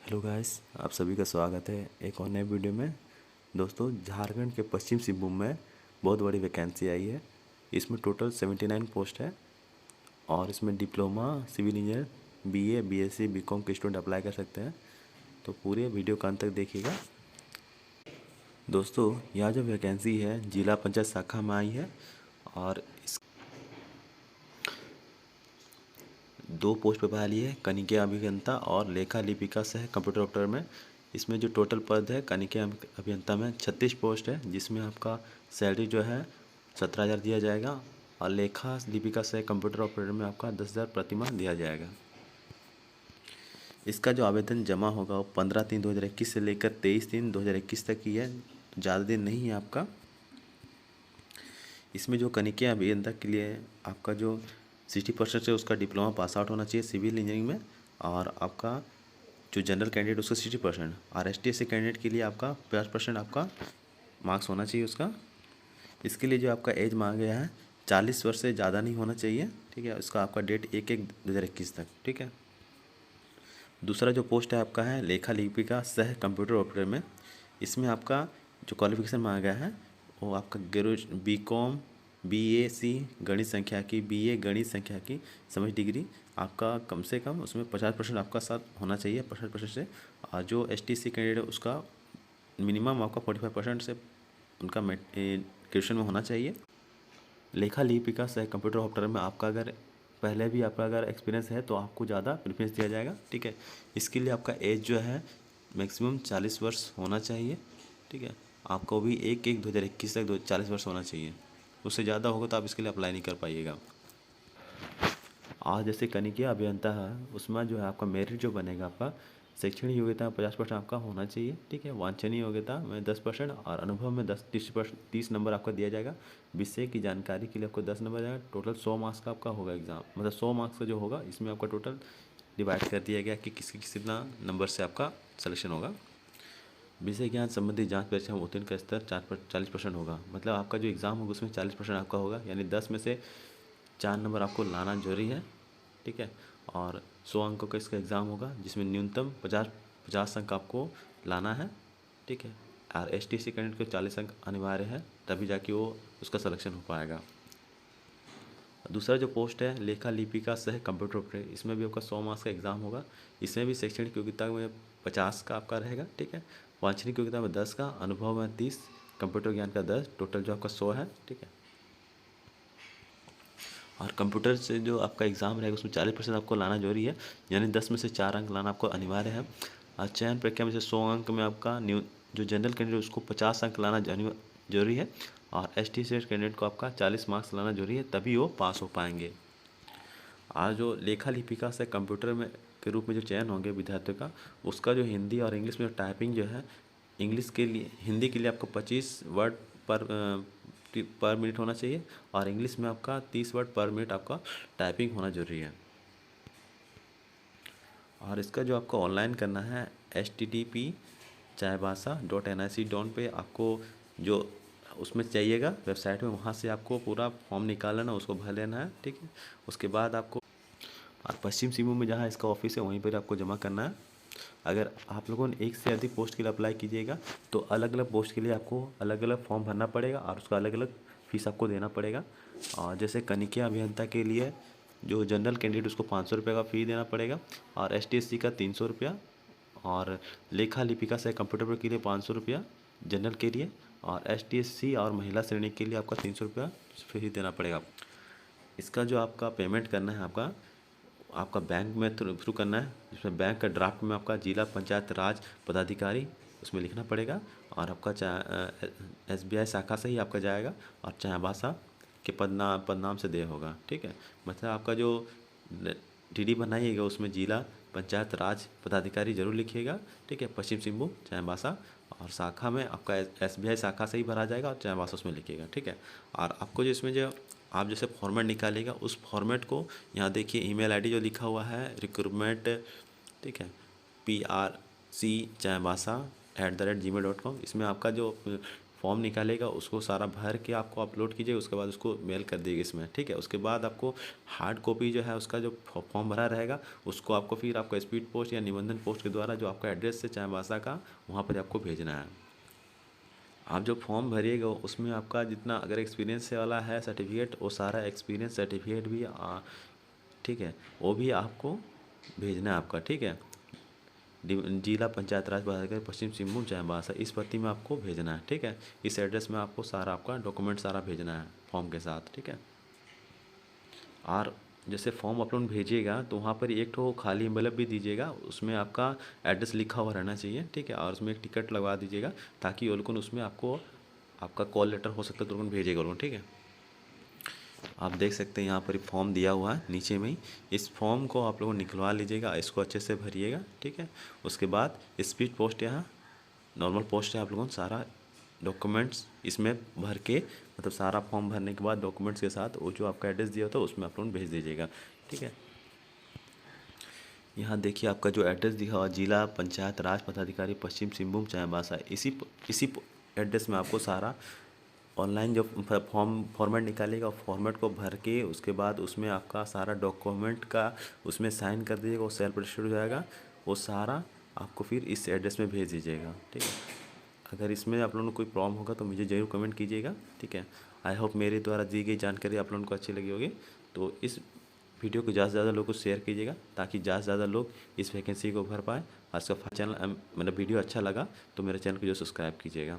Hello guys, आप सभी का स्वागत है एक और नए वीडियो में। दोस्तों, झारखंड के पश्चिम सिंहभूम में बहुत बड़ी वैकेंसी आई है। इसमें टोटल 79 पोस्ट है और इसमें diploma civil engineer BA BSc BCom के स्टूडेंट अप्लाई कर सकते हैं। तो पूरे वीडियो का अंत तक देखिएगा। दोस्तों, यह जो वैकेंसी है जिला पंचायत शाखा में आई है और इस 2 पोस्ट पे बहाली है, कनिका अभियंता और लेखा लिपिका सह कंप्यूटर ऑपरेटर में। इसमें जो टोटल पद है कनिका अभियंता में 36 पोस्ट है, जिसमें आपका सैलरी जो है 17,000 दिया जाएगा और लेखा लिपिका सह कंप्यूटर ऑपरेटर में आपका 10,000 प्रतिमाह दिया जाएगा। इसका जो आवेदन जमा होगा वो 15/3/2021 से लेकर 23/3/2021 तक ही है, ज़्यादा दिन नहीं है आपका। इसमें जो कनिका अभियंता के लिए आपका जो 60% है उसका डिप्लोमा पास आउट होना चाहिए सिविल इंजीनियरिंग में, और आपका जो जनरल कैंडिडेट उसका 60% और ST/SC कैंडिडेट के लिए आपका 50% आपका मार्क्स होना चाहिए उसका। इसके लिए जो आपका एज मांगा गया है 40 वर्ष से ज़्यादा नहीं होना चाहिए, ठीक है। इसका आपका डेट 1/1/2021 तक, ठीक है। दूसरा जो पोस्ट है आपका है लेखा लिपिका सह कंप्यूटर ऑपरेटर में। इसमें आपका जो क्वालिफिकेशन मांगा गया है वो आपका BCom BAC गणित संख्या की BA गणित संख्या की समझ डिग्री आपका कम से कम उसमें 50% आपका साथ होना चाहिए, 50% से। और जो ST/SC कैंडिडेट है उसका मिनिमम आपका 45% से उनका ग्रेजुएशन में होना चाहिए। लेखा लिपिका सह कंप्यूटर ऑपरेटर में आपका अगर पहले भी आपका अगर एक्सपीरियंस है तो आपको ज़्यादा प्रेफरेंस दिया जाएगा, ठीक है। इसके लिए आपका एज जो है मैक्सिमम 40 वर्ष होना चाहिए, ठीक है। आपको भी 1/1/2021 तक 40 वर्ष होना चाहिए, उससे ज़्यादा होगा तो आप इसके लिए अप्लाई नहीं कर पाइएगा। और जैसे कनिका अभियंता है उसमें जो है आपका मेरिट जो बनेगा आपका शैक्षणिक योग्यता 50% आपका होना चाहिए, ठीक है। वांछनीय योग्यता में 10% और अनुभव में 30 नंबर आपका दिया जाएगा। विषय की जानकारी के लिए आपको 10 नंबर जाएगा। टोटल 100 मार्क्स का आपका होगा एग्ज़ाम, मतलब 100 मार्क्स का जो होगा इसमें आपका टोटल डिवाइड कर दिया गया कि कितना नंबर से आपका सिलेक्शन होगा। विषय ज्ञान संबंधी जांच परीक्षा में उत्तीर्ण का स्तर 40% होगा, मतलब आपका जो एग्ज़ाम होगा उसमें 40% आपका होगा, यानी 10 में से 4 नंबर आपको लाना जरूरी है, ठीक है। और 100 अंकों का इसका एग्ज़ाम होगा जिसमें न्यूनतम 50 अंक आपको लाना है, ठीक है। और ST/SC कैंडिडेट को 40 अंक अनिवार्य है, तभी जाके वो उसका सिलेक्शन हो पाएगा। दूसरा जो पोस्ट है लेखा लिपिका सह कंप्यूटर ऑपरेटर, इसमें भी आपका 100 मार्क्स का एग्ज़ाम होगा। इसमें भी शैक्षणिक योग्यता में 50 का आपका रहेगा, ठीक है। वांछनीय योग्यता में 10 का, अनुभव में 30, कंप्यूटर ज्ञान का 10, टोटल जो आपका 100 है, ठीक है। और कंप्यूटर से जो आपका एग्ज़ाम रहेगा उसमें 40% आपको लाना जरूरी है, यानी 10 में से 4 अंक लाना आपको अनिवार्य है। और चयन प्रक्रिया में से 100 अंक में आपका जो जनरल कैंडिडेट उसको 50 अंक लाना जरूरी है, और ST/SC कैंडिडेट को आपका 40 मार्क्स लाना जरूरी है, तभी वो पास हो पाएंगे। और जो लेखा लिपिका से कंप्यूटर में के रूप में जो चयन होंगे विद्यार्थियों का, उसका जो हिंदी और इंग्लिश में टाइपिंग जो है, इंग्लिश के लिए हिंदी के लिए आपको 25 वर्ड पर मिनट होना चाहिए, और इंग्लिश में आपका 30 वर्ड पर मिनट आपका टाइपिंग होना जरूरी है। और इसका जो आपको ऑनलाइन करना है http://chaibasa.nic.in पे आपको जो उसमें चाहिएगा वेबसाइट में, वहाँ से आपको पूरा फॉर्म निकाल लेना, उसको भर लेना है, ठीक है। उसके बाद आपको और पश्चिम सिंहभूम में जहाँ इसका ऑफिस है वहीं पर आपको जमा करना है। अगर आप लोगों ने एक से अधिक पोस्ट के लिए अप्लाई कीजिएगा तो अलग अलग पोस्ट के लिए आपको अलग अलग फॉर्म भरना पड़ेगा और उसका अलग अलग फीस आपको देना पड़ेगा। और जैसे कनिका अभियंता के लिए जो जनरल कैंडिडेट उसको 500 रुपये का फ़ी देना पड़ेगा, और ST/SC का 300 रुपया, और लेखा लिपिका से कंप्यूटर के लिए 500 रुपया जनरल के लिए, और ST/SC और महिला श्रेणी के लिए आपका 300 रुपया फीस देना पड़ेगा। इसका जो आपका पेमेंट करना है आपका बैंक में थ्रू करना है, जिसमें बैंक का ड्राफ्ट में आपका जिला पंचायत राज पदाधिकारी उसमें लिखना पड़ेगा, और आपका SBI शाखा से ही आपका जाएगा, और चाईबासा के पदनाम से देय होगा, ठीक है। मतलब आपका जो DD बनाइएगा उसमें जिला पंचायत राज पदाधिकारी जरूर लिखिएगा, ठीक है। पश्चिम सिंहभूम चाईबासा, और शाखा में आपका SBI शाखा से ही भरा जाएगा और चाईबासा उसमें लिखिएगा, ठीक है। और आपको जो इसमें जो आप जैसे फॉर्मेट निकालिएगा उस फॉर्मेट को यहाँ देखिए, ईमेल आईडी जो लिखा हुआ है रिक्रूटमेंट, ठीक है, PRC Chaibasa@gmail.com, इसमें आपका जो फॉर्म निकालेगा उसको सारा भर के आपको अपलोड कीजिएगा, उसके बाद उसको मेल कर दीजिएगा इसमें, ठीक है। उसके बाद आपको हार्ड कॉपी जो है उसका जो फॉर्म भरा रहेगा उसको आपको फिर आपको स्पीड पोस्ट या निबंधन पोस्ट के द्वारा जो आपका एड्रेस है चाईबासा का वहाँ पर आपको भेजना है। आप जो फॉर्म भरिएगा उसमें आपका जितना अगर एक्सपीरियंस वाला है सर्टिफिकेट, वो सारा एक्सपीरियंस सर्टिफिकेट भी ठीक है, वो भी आपको भेजना है आपका, ठीक है। जिला पंचायत राज पदाधिकारी पश्चिम सिंहभूम चाईबासा, इस पते में आपको भेजना है, ठीक है। इस एड्रेस में आपको सारा आपका डॉक्यूमेंट सारा भेजना है फॉर्म के साथ, ठीक है। और जैसे फॉर्म अपलोड भेजिएगा तो वहाँ पर एक तो खाली एनवेलप भी दीजिएगा, उसमें आपका एड्रेस लिखा हुआ रहना चाहिए, ठीक है। और उसमें एक टिकट लगवा दीजिएगा ताकि वो लोग उसमें आपको आपका कॉल लेटर हो सकता है तो भेजेगा लोग, ठीक है। आप देख सकते हैं यहाँ पर फॉर्म दिया हुआ है नीचे में ही, इस फॉर्म को आप लोग निकलवा लीजिएगा, इसको अच्छे से भरिएगा, ठीक है। उसके बाद स्पीड पोस्ट यहाँ नॉर्मल पोस्ट है, आप लोगों को सारा डॉक्यूमेंट्स इसमें भर के मतलब सारा फॉर्म भरने के बाद डॉक्यूमेंट्स के साथ वो जो आपका एड्रेस दिया होता है उसमें आप लोग भेज दीजिएगा, ठीक है। यहाँ देखिए आपका जो एड्रेस दिखा हुआ जिला पंचायत राज पदाधिकारी पश्चिम सिंहभूम चाईबासा, इसी एड्रेस में आपको सारा ऑनलाइन जो फॉर्मेट निकालेगा फॉर्मेट को भर के उसके बाद उसमें आपका सारा डॉक्यूमेंट का उसमें साइन कर दीजिएगा, वो सेल्फ रजिस्टर्ड हो जाएगा, वो सारा आपको फिर इस एड्रेस में भेज दीजिएगा, ठीक है। अगर इसमें आप लोगों को कोई प्रॉब्लम होगा तो मुझे ज़रूर कमेंट कीजिएगा, ठीक है। आई होप मेरे द्वारा दी गई जानकारी आप लोगों को अच्छी लगी होगी, तो इस वीडियो को ज़्यादा से ज़्यादा लोगों को शेयर कीजिएगा ताकि ज़्यादा से ज़्यादा लोग इस वैकेंसी को भर पाए। आज का चैनल मतलब वीडियो अच्छा लगा तो मेरे चैनल को जो सब्सक्राइब कीजिएगा।